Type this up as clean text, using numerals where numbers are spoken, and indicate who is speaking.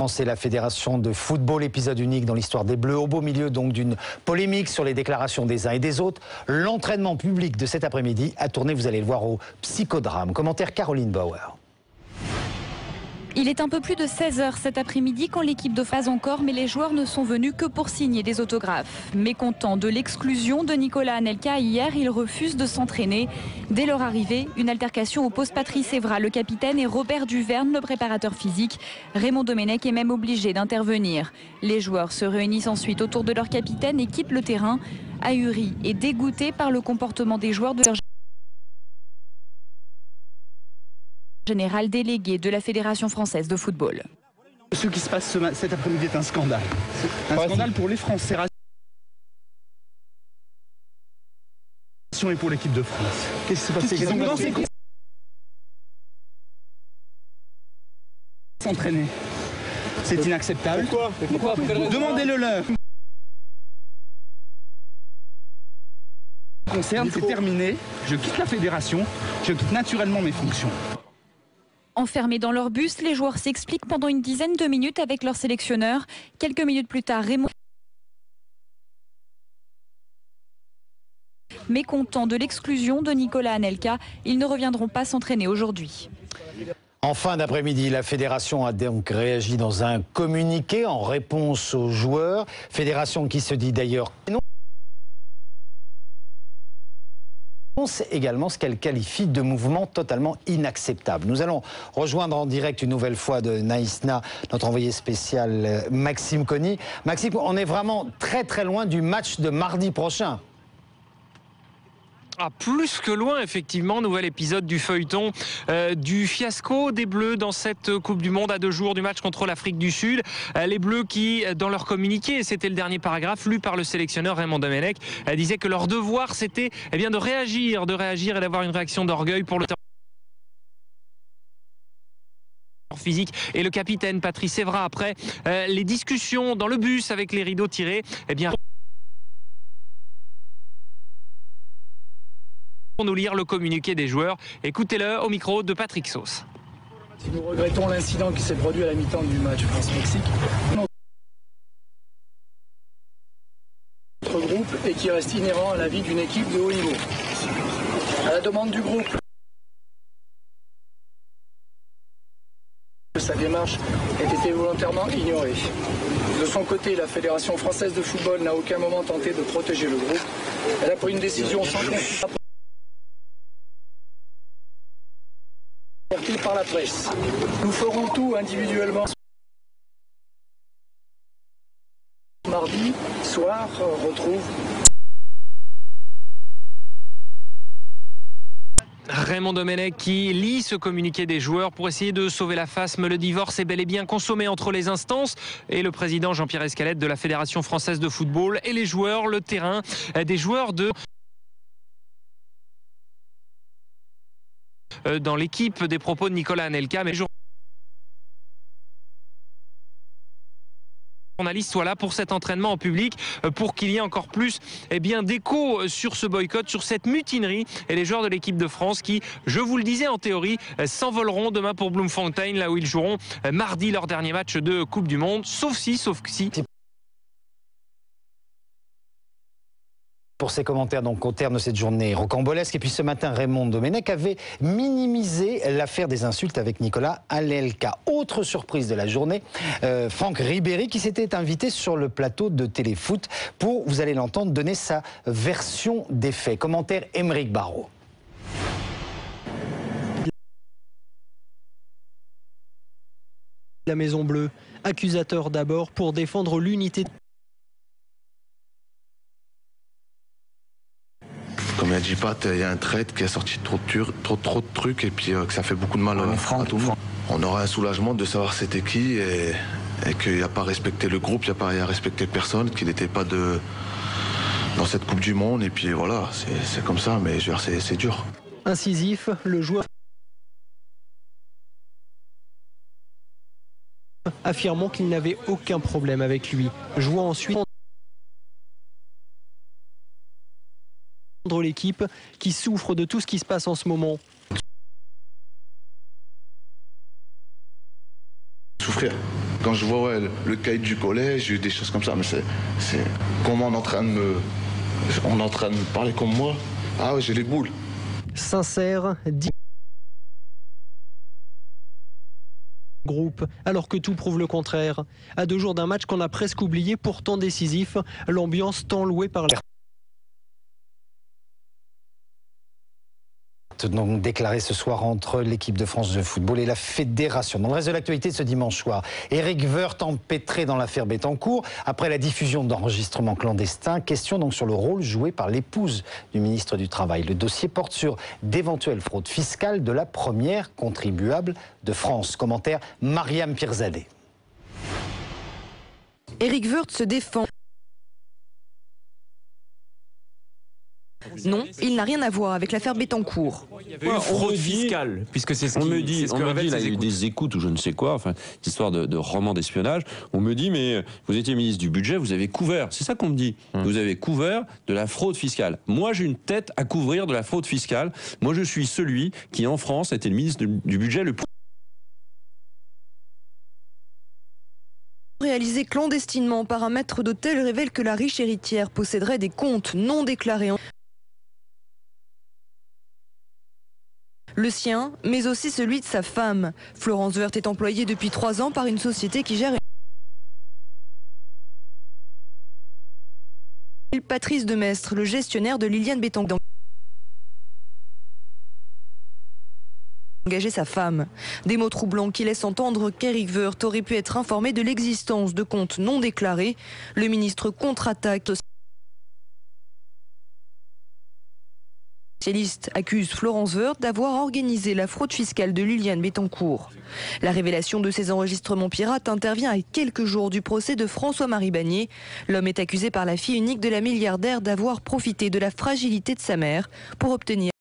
Speaker 1: C'est la Fédération de football, épisode unique dans l'histoire des Bleus, au beau milieu donc d'une polémique sur les déclarations des uns et des autres. L'entraînement public de cet après-midi a tourné, vous allez le voir, au psychodrame. Commentaire Caroline Bauer.
Speaker 2: Il est un peu plus de 16 h cet après-midi quand l'équipe de phase encore, mais les joueurs ne sont venus que pour signer des autographes. Mécontents de l'exclusion de Nicolas Anelka hier, ils refusent de s'entraîner. Dès leur arrivée, une altercation oppose Patrice Evra, le capitaine, et Robert Duverne, le préparateur physique. Raymond Domenech est même obligé d'intervenir. Les joueurs se réunissent ensuite autour de leur capitaine et quittent le terrain. Ahuri et dégoûté par le comportement des joueurs de leur général délégué de la Fédération française de football.
Speaker 3: Ce qui se passe cet après-midi est un scandale. Un scandale pour les Français et pour l'équipe de France. Qu'est-ce qui s'est passé? S'entraîner. C'est inacceptable. Pourquoi demandez-le leur. Concerne, c'est terminé. Je quitte la fédération. Je quitte naturellement mes fonctions.
Speaker 2: Enfermés dans leur bus, les joueurs s'expliquent pendant une dizaine de minutes avec leur sélectionneur. Quelques minutes plus tard, Raymond, mécontent de l'exclusion de Nicolas Anelka, ils ne reviendront pas s'entraîner aujourd'hui.
Speaker 1: En fin d'après-midi, la fédération a donc réagi dans un communiqué en réponse aux joueurs. Fédération qui se dit d'ailleurs non. C'est également ce qu'elle qualifie de mouvement totalement inacceptable. Nous allons rejoindre en direct une nouvelle fois de Naïsna, notre envoyé spécial Maxime Conny. Maxime, on est vraiment très loin du match de mardi prochain.
Speaker 4: Ah, plus que loin, effectivement. Nouvel épisode du feuilleton du fiasco des Bleus dans cette Coupe du Monde à 2 jours du match contre l'Afrique du Sud. Les Bleus qui, dans leur communiqué, et c'était le dernier paragraphe lu par le sélectionneur Raymond Domenech, disaient que leur devoir c'était de réagir et d'avoir une réaction d'orgueil pour le physique et le capitaine Patrice Evra. Après les discussions dans le bus avec les rideaux tirés, pour nous lire le communiqué des joueurs. Écoutez-le au micro de Patrick Sauce.
Speaker 5: Nous regrettons l'incident qui s'est produit à la mi-temps du match France-Mexique. Notre groupe et qui reste inhérent à la vie d'une équipe de haut niveau. À la demande du groupe, sa démarche ait été volontairement ignorée. De son côté, la Fédération française de football n'a à aucun moment tenté de protéger le groupe. Elle a pris une décision sans consultation par la presse. Nous ferons tout individuellement. Mardi soir, retrouve
Speaker 4: Raymond Domenech qui lit ce communiqué des joueurs pour essayer de sauver la face. Mais le divorce est bel et bien consommé entre les instances et le président Jean-Pierre Escalette de la Fédération française de football et les joueurs, le terrain, des joueurs dans l'équipe des propos de Nicolas Anelka. Mais journalistes soient là pour cet entraînement en public, pour qu'il y ait encore plus d'écho sur ce boycott, sur cette mutinerie, et les joueurs de l'équipe de France qui, je vous le disais en théorie, s'envoleront demain pour Bloemfontein, là où ils joueront mardi leur dernier match de Coupe du Monde, sauf si
Speaker 1: Pour ses commentaires donc au terme de cette journée rocambolesque. Et puis ce matin, Raymond Domenech avait minimisé l'affaire des insultes avec Nicolas Anelka. Autre surprise de la journée, Franck Ribéry qui s'était invité sur le plateau de Téléfoot pour, vous allez l'entendre, donner sa version des faits. Commentaire Aymeric Barraud.
Speaker 6: La Maison Bleue, accusateur d'abord pour défendre l'unité.
Speaker 7: Comme il a dit Pat, il y a un trade qui a sorti trop de trucs et puis que ça fait beaucoup de mal à tout le monde. On aura un soulagement de savoir c'était qui et qu'il n'a pas respecté le groupe, il n'a pas respecté personne, qu'il n'était pas dans cette Coupe du Monde. Et puis voilà, c'est comme ça, mais c'est dur.
Speaker 6: Incisif, le joueur affirmant qu'il n'avait aucun problème avec lui, jouant ensuite l'équipe qui souffre de tout ce qui se passe en ce moment.
Speaker 7: Souffrir. Quand je vois le cahier du collège, des choses comme ça, mais c'est comment on est en train de me parler comme moi. Ah ouais, j'ai les boules.
Speaker 6: Sincère, dit groupe, alors que tout prouve le contraire. À 2 jours d'un match qu'on a presque oublié, pourtant décisif, l'ambiance tant louée par les...
Speaker 1: Donc déclaré ce soir entre l'équipe de France de football et la fédération. Dans le reste de l'actualité de ce dimanche soir, Éric Woerth empêtré dans l'affaire Bettencourt après la diffusion d'enregistrements clandestins. Question donc sur le rôle joué par l'épouse du ministre du Travail. Le dossier porte sur d'éventuelles fraudes fiscales de la première contribuable de France. Commentaire Mariam Pirzadeh.
Speaker 8: Éric Woerth se défend. Non, il n'a rien à voir avec l'affaire Bettencourt.
Speaker 9: Il y avait une fraude fiscale, puisque c'est ce qu'on me dit. On me dit, là, il y a eu des écoutes ou je ne sais quoi, enfin, cette histoire de roman d'espionnage. On me dit, mais vous étiez ministre du budget, vous avez couvert. C'est ça qu'on me dit. Vous avez couvert de la fraude fiscale. Moi, j'ai une tête à couvrir de la fraude fiscale. Moi, je suis celui qui, en France, a été le ministre du budget le plus
Speaker 8: Réalisé clandestinement par un maître d'hôtel révèle que la riche héritière posséderait des comptes non déclarés. Le sien, mais aussi celui de sa femme. Florence Woerth est employée depuis 3 ans par une société qui gère... Patrice Demestre, le gestionnaire de Liliane Bettencourt, engager sa femme. Des mots troublants qui laissent entendre qu'Éric Woerth aurait pu être informé de l'existence de comptes non déclarés. Le ministre contre-attaque. Accuse Florence Woerth d'avoir organisé la fraude fiscale de Liliane Bettencourt. La révélation de ces enregistrements pirates intervient à quelques jours du procès de François-Marie Bagné. L'homme est accusé par la fille unique de la milliardaire d'avoir profité de la fragilité de sa mère pour obtenir